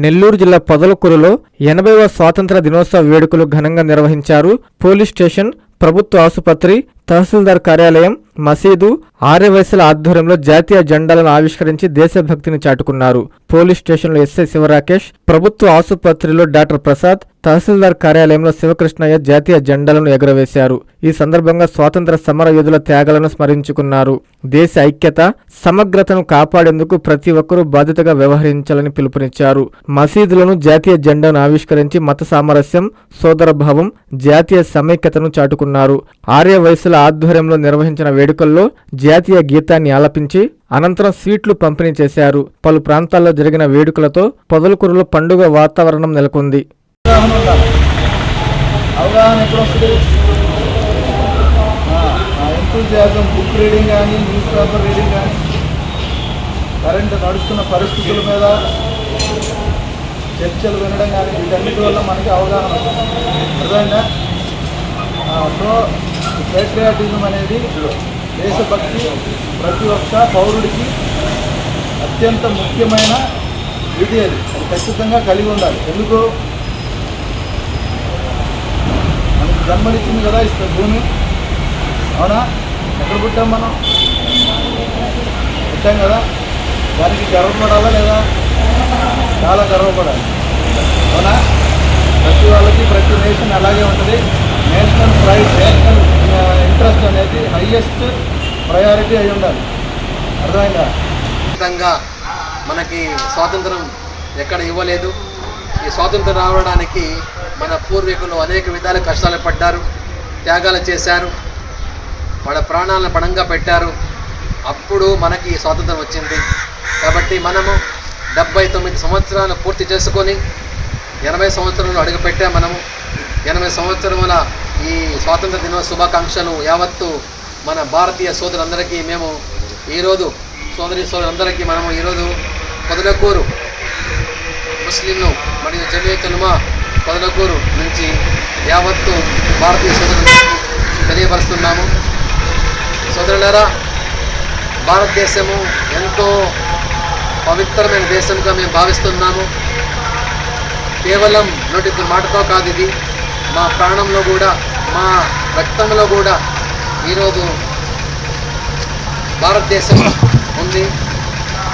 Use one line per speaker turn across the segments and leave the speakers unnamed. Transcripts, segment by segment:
నెల్లూరు జిల్లా పొదలకూరులో 80వ స్వాతంత్ర దినోత్సవ వేడుకలు ఘనంగా నిర్వహించారు. పోలీస్ స్టేషన్, ప్రభుత్వ ఆసుపత్రి, తహసీల్దార్ కార్యాలయం, మసీదు, ఆర్యవైశ్యుల ఆధ్వర్యంలో జాతీయ జెండాలను ఆవిష్కరించి దేశభక్తిని చాటుకున్నారు. పోలీస్ స్టేషన్లో ఎస్ఐ శివరాకేష్, ప్రభుత్వ ఆసుపత్రిలో డాక్టర్ ప్రసాద్, తహసీల్దార్ కార్యాలయంలో శివకృష్ణయ్య జాతీయ జెండాలను ఎగురవేశారు. ఈ సందర్భంగా స్వాతంత్ర సమర యోధుల త్యాగాలను స్మరించుకున్నారు. దేశ ఐక్యత, సమగ్రతను కాపాడేందుకు ప్రతి ఒక్కరూ బాధ్యతగా వ్యవహరించాలని పిలుపునిచ్చారు. మసీదులను జాతీయ జెండాను ఆవిష్కరించి మత సామరస్యం, సోదరభావం, జాతీయ సమైక్యతను చాటుకున్నారు. ఆర్యవైశ్యుల ఆధ్వర్యంలో నిర్వహించిన వేడుకల్లో జాతీయ గీతాన్ని ఆలపించి అనంతరం స్వీట్లు పంపిణీ చేశారు. పలు ప్రాంతాల్లో జరిగిన వేడుకలతో పొదలకూరులో పండుగ వాతావరణం నెలకొంది.
బుక్ రీడింగ్ కానీ, న్యూస్ పేపర్ రీడింగ్ కానీ, కరెంటు నడుస్తున్న పరిస్థితుల మీద చర్చలు వినడం కానీ, వీటన్నిటి వల్ల మనకి అవగాహన వస్తుంది. అర్థమైందా? సో పేట్రియాటిజం అనేది దేశభక్తి ప్రతి ఒక్క పౌరుడికి అత్యంత ముఖ్యమైన విధి. అది ఖచ్చితంగా కలిగి ఉండాలి. ఎందుకు? మనకి జన్మనిచ్చింది కదా ఇస్తుంది భూమి. అవునా? ఎక్కడ పుట్టాం మనం? పుట్టాం కదా. దానికి గర్వపడాలా లేదా? చాలా గర్వపడాలి. అవునా? ప్రతి వాళ్ళకి ప్రతి నేషన్ అలాగే ఉంటుంది. నేషనల్ ప్రైడ్, నేషనల్ ఇంట్రెస్ట్ అనేది హైయెస్ట్ ప్రయారిటీ అయి ఉండాలి. అర్థమైందా?
ఖచ్చితంగా మనకి స్వాతంత్రం ఎక్కడ ఇవ్వలేదు. ఈ స్వాతంత్రం రావడానికి మన పూర్వీకులు అనేక విధాల కష్టాలు పడ్డారు, త్యాగాలు చేశారు, వాళ్ళ ప్రాణాలను పణంగా పెట్టారు. అప్పుడు మనకి స్వాతంత్రం వచ్చింది. కాబట్టి మనము 79 సంవత్సరాలు పూర్తి చేసుకొని 80 సంవత్సరాలు అడుగుపెట్టాం. మనము 80 సంవత్సరముల ఈ స్వాతంత్ర దినోత్సవ శుభాకాంక్షలు యావత్తు మన భారతీయ సోదరులందరికీ మేము ఈరోజు సోదరులందరికీ మనము ఈరోజు పొదలకూరు ముస్లింలు మరియు జమియత్ ఉలమా పొదలకూరు నుంచి యావత్తు భారతీయ సోదరులకు తెలియపరుస్తున్నాము. సోదరులారా, భారతదేశము ఎంతో పవిత్రమైన దేశంగా మేము భావిస్తున్నాము. కేవలం నోటి మాటతో కాదు, ఇది మా ప్రాణంలో కూడా, మా రక్తంలో కూడా ఈరోజు భారతదేశం ఉంది.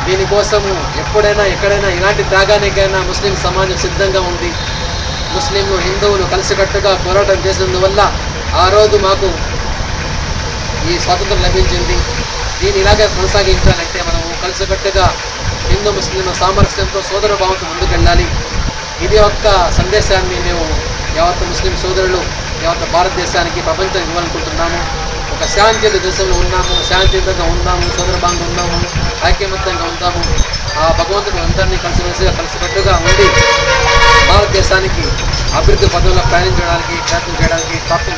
దీనికోసము ఎప్పుడైనా ఎక్కడైనా ఇలాంటి త్యాగానికైనా ముస్లిం సమాజం సిద్ధంగా ఉంది. ముస్లింలు, హిందువులు కలిసికట్టుగా పోరాటం చేసినందువల్ల ఆ రోజు మాకు ఈ స్వాతంత్రం లభించింది. దీన్ని ఇలాగే కొనసాగించాలంటే మనము కలిసికట్టుగా హిందూ ముస్లింల సామరస్యంతో సోదరభావంతో ముందుకెళ్ళాలి. ఇది ఒక్క సందేశాన్ని మేము యావత్ ముస్లిం సోదరులు, యావత్ భారతదేశానికి, ప్రపంచానికి ఇవ్వాలనుకుంటున్నాము. ఒక శాంతియుత దేశంలో ఉన్నాము, శాంతియుతంగా ఉన్నాము, సోదరభావంగా ఉన్నాము, ఐక్యమత్యంగా ఉందాము. ఆ భగవంతుడు అందరినీ కలిసికట్టుగా ఉండి భారతదేశానికి అభివృద్ధి పదంలో ప్రయాణించడానికి ప్రయత్నం చేయడానికి ప్రాప్తం.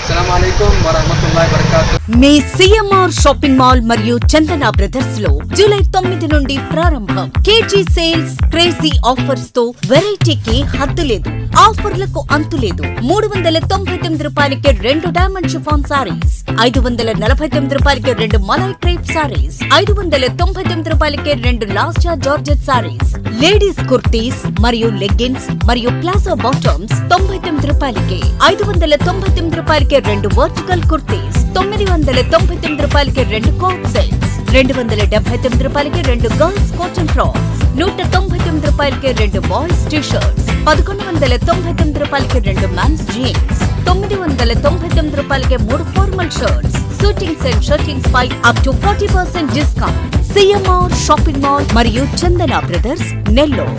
అస్సలాము అలైకుం వరహ్మతుల్లాహి వబరకాతుహు.
మీ సిఎంఆర్ షాపింగ్ మాల్ మరియు చందన బ్రదర్స్ లో జూలై 9 నుండి ప్రారంభం. కేజీ సేల్స్, క్రేజీ ఆఫర్స్ తో వెరైటీకి హద్దు లేదు, ఆఫర్లకు అంతు లేదు. 399 రూపాయలకి 2 డైమండ్ షిఫాన్ సారీస్, 549 రూపాయలకి 2 మలై క్రేప్ సారీస్, 599 రూపాయలకి 2 లాస్టా జార్జెట్ సారీస్, లేడీస్ కుర్తీస్ మరియు లెగ్గిన్స్ మరియు ప్లాజో బాటమ్స్ 99 రూపాయలకి, 599 రూపాయలకి 2 వర్టికల్ కుర్తీస్, 999 రూపాయలకి 2 కోట్ సెట్స్, 279 రూపాయలకి 2 గర్ల్స్ కాటన్ ఫ్రాక్స్, 199 రూపాయలకి 2 బాయ్స్ టీ షర్ట్స్, 1199 రూపాయలకి 2 మెన్స్ జీన్స్, 999 రూపాయలకి 3 formal shirts. Suitings and shirtings పై up to 40% discount. CMR shopping mall మరియు చందన బ్రదర్స్, నెల్లూరు.